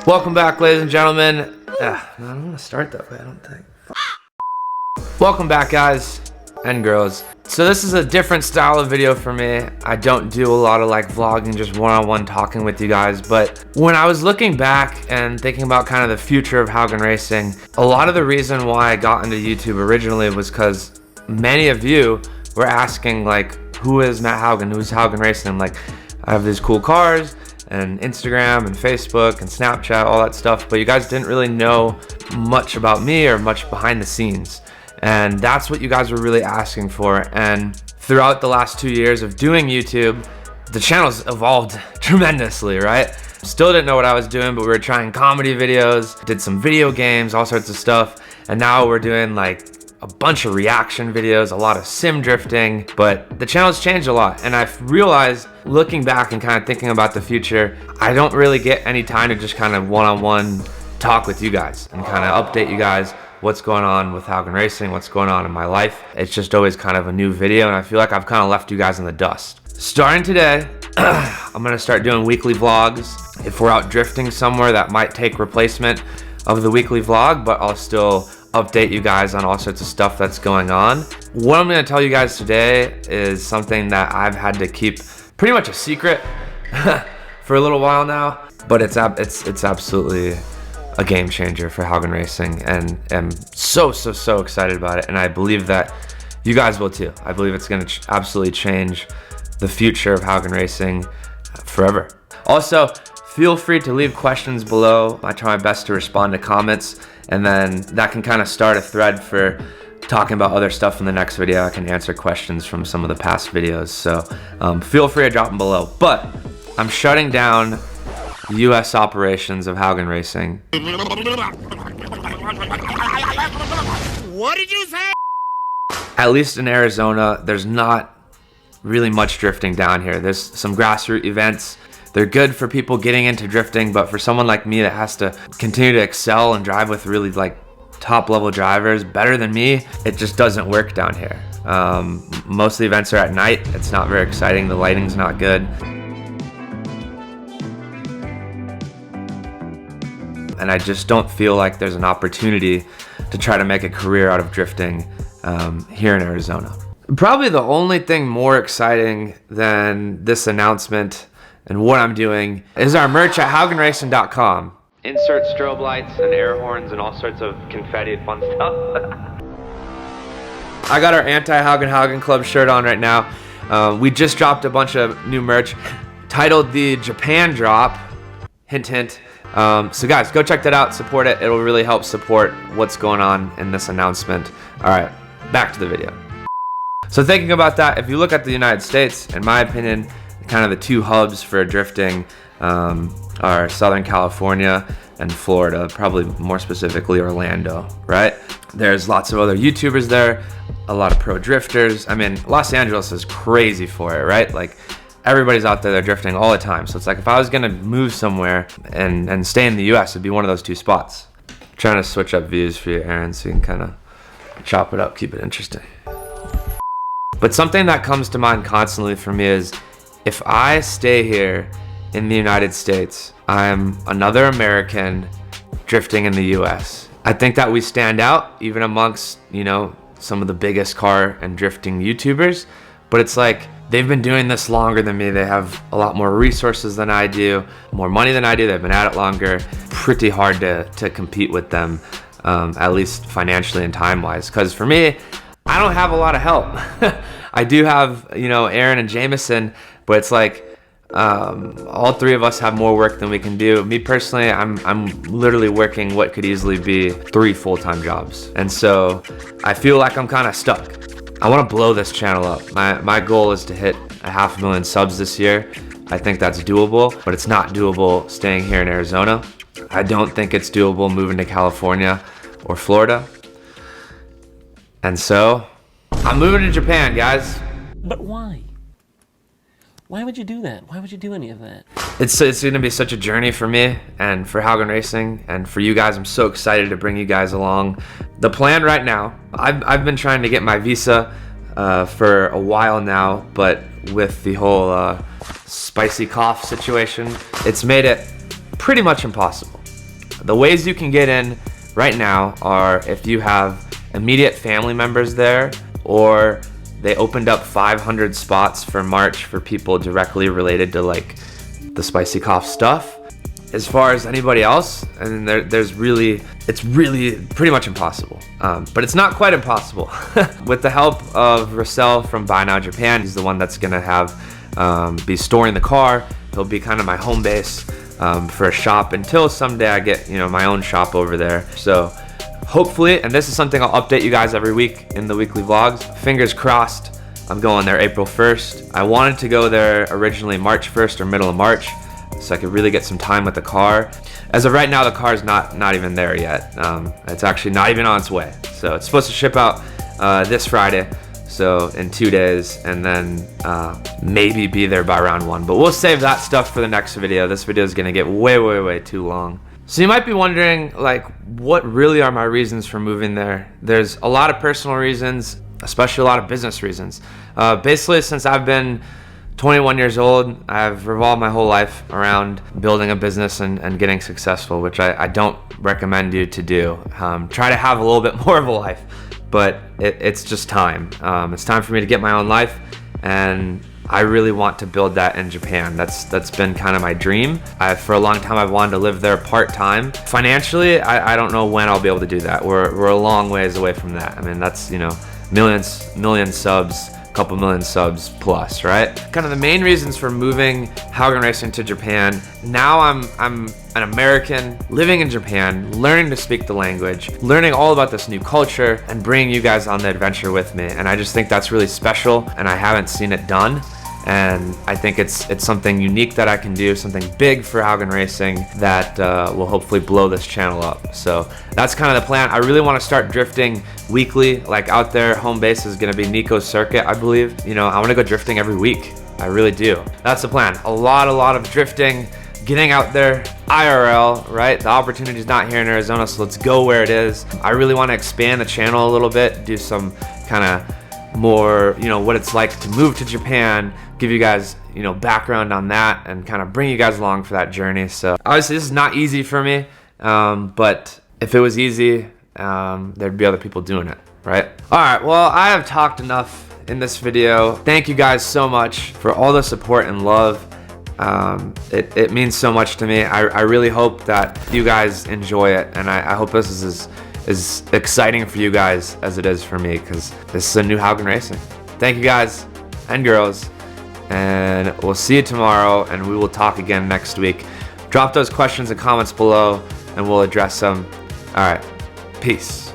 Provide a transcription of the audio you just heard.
Welcome back, ladies and gentlemen. I don't want to start that way, I don't think. Welcome back, guys and girls. So this is a different style of video for me. I don't do a lot of like vlogging, just one-on-one talking with you guys. But when I was looking back and thinking about kind of the future of Haugen Racing, a lot of the reason why I got into YouTube originally was because many of you were asking like, who is Matt Haugen? Who's Haugen Racing? I'm like, I have these cool cars and Instagram and Facebook and Snapchat, all that stuff, but you guys didn't really know much about me or much behind the scenes. And that's what you guys were really asking for. And throughout the last 2 years of doing YouTube, the channel's evolved tremendously, right? Still didn't know what I was doing, but we were trying comedy videos, did some video games, all sorts of stuff. And now we're doing like a bunch of reaction videos, a lot of sim drifting, but the channel's changed a lot. And I've realized, looking back and kind of thinking about the future, I don't really get any time to just kind of one-on-one talk with you guys and kind of update you guys what's going on with Haugen Racing, what's going on in my life. It's just always kind of a new video, and I feel like I've kind of left you guys in the dust. Starting today, I'm gonna start doing weekly vlogs. If we're out drifting somewhere, that might take replacement of the weekly vlog, but I'll still update you guys on all sorts of stuff that's going on. What I'm gonna tell you guys today is something that I've had to keep pretty much a secret for a little while now, but it's absolutely a game changer for Haugen Racing, and I'm so excited about it, and I believe that you guys will too. I believe it's gonna absolutely change the future of Haugen Racing forever. Also, feel free to leave questions below. I try my best to respond to comments, and then that can kind of start a thread for talking about other stuff in the next video. I can answer questions from some of the past videos, so feel free to drop them below. But I'm shutting down the US operations of Haugen Racing. What did you say? At least in Arizona, there's not really much drifting down here. There's some grassroots events. They're good for people getting into drifting, but for someone like me that has to continue to excel and drive with really like top level drivers better than me, it just doesn't work down here. Most of the events are at night. It's not very exciting. The lighting's not good. And I just don't feel like there's an opportunity to try to make a career out of drifting here in Arizona. Probably the only thing more exciting than this announcement and what I'm doing is our merch at haugenracing.com. Insert strobe lights and air horns and all sorts of confetti and fun stuff. I got our anti-Haugen Club shirt on right now. We just dropped a bunch of new merch titled the Japan Drop. Hint, hint. So guys, go check that out, support it. It'll really help support what's going on in this announcement. All right, back to the video. So thinking about that, if you look at the United States, in my opinion, kind of the two hubs for drifting are Southern California and Florida, probably more specifically Orlando, right? There's lots of other YouTubers there, a lot of pro drifters. I mean, Los Angeles is crazy for it, right? Like, everybody's out there, they're drifting all the time. So it's like if I was gonna move somewhere and stay in the US, it'd be one of those two spots. I'm trying to switch up views for you, Aaron, so you can kind of chop it up, keep it interesting. But something that comes to mind constantly for me is, if I stay here in the United States, I'm another American drifting in the US. I think that we stand out even amongst, you know, some of the biggest car and drifting YouTubers, but it's like, they've been doing this longer than me. They have a lot more resources than I do, more money than I do. They've been at it longer. Pretty hard to compete with them, at least financially and time-wise. Because for me, I don't have a lot of help. I do have, you know, Aaron and Jameson, but it's like all three of us have more work than we can do. Me personally, I'm literally working what could easily be 3 full-time jobs. And so I feel like I'm kind of stuck. I want to blow this channel up. My goal is to hit 500,000 subs this year. I think that's doable, but it's not doable staying here in Arizona. I don't think it's doable moving to California or Florida. And so, I'm moving to Japan, guys. But why? Why would you do that? Why would you do any of that? It's going to be such a journey for me and for Haugen Racing and for you guys. I'm so excited to bring you guys along. The plan right now, I've been trying to get my visa for a while now, but with the whole spicy cough situation, it's made it pretty much impossible. The ways you can get in right now are if you have immediate family members there, or they opened up 500 spots for March for people directly related to like the spicy cough stuff. As far as anybody else, and it's really pretty much impossible. But it's not quite impossible. With the help of Russell from Buy Now Japan, he's the one that's gonna be storing the car. He'll be kind of my home base for a shop until someday I get my own shop over there. So hopefully, and this is something I'll update you guys every week in the weekly vlogs. Fingers crossed, I'm going there April 1st. I wanted to go there originally March 1st or middle of March, so I could really get some time with the car. As of right now, the car's not even there yet. It's actually not even on its way. So it's supposed to ship out this Friday, so in 2 days, and then maybe be there by round 1. But we'll save that stuff for the next video. This video is gonna get way too long. So you might be wondering, like, what really are my reasons for moving there? There's a lot of personal reasons, especially a lot of business reasons. Basically, since I've been 21 years old, I've revolved my whole life around building a business and getting successful, which I don't recommend you to do. Try to have a little bit more of a life, but it's just time. It's time for me to get my own life, and I really want to build that in Japan. That's been kind of my dream. For a long time, I've wanted to live there part-time. Financially, I don't know when I'll be able to do that. We're a long ways away from that. I mean, that's million subs, couple million subs plus, right? Kind of the main reasons for moving Haugen Racing to Japan. Now I'm an American living in Japan, learning to speak the language, learning all about this new culture, and bringing you guys on the adventure with me. And I just think that's really special, and I haven't seen it done. And I think it's something unique that I can do, something big for Haugen Racing that will hopefully blow this channel up. So that's kind of the plan. I really want to start drifting weekly, like out there. Home base is going to be Nico's Circuit, I believe. I want to go drifting every week. I really do. That's the plan. A lot of drifting, getting out there, IRL, right? The opportunity's not here in Arizona, so let's go where it is. I really want to expand the channel a little bit, do some kind of more, what it's like to move to Japan, give you guys, background on that, and kind of bring you guys along for that journey. So obviously this is not easy for me, but if it was easy, there'd be other people doing it, right? All right, well, I have talked enough in this video. Thank you guys so much for all the support and love. It means so much to me. I really hope that you guys enjoy it, and I hope this is as exciting for you guys as it is for me, because this is a new Haugen Racing. Thank you guys and girls, and we'll see you tomorrow, and we will talk again next week. Drop those questions and comments below, and we'll address them. All right, peace.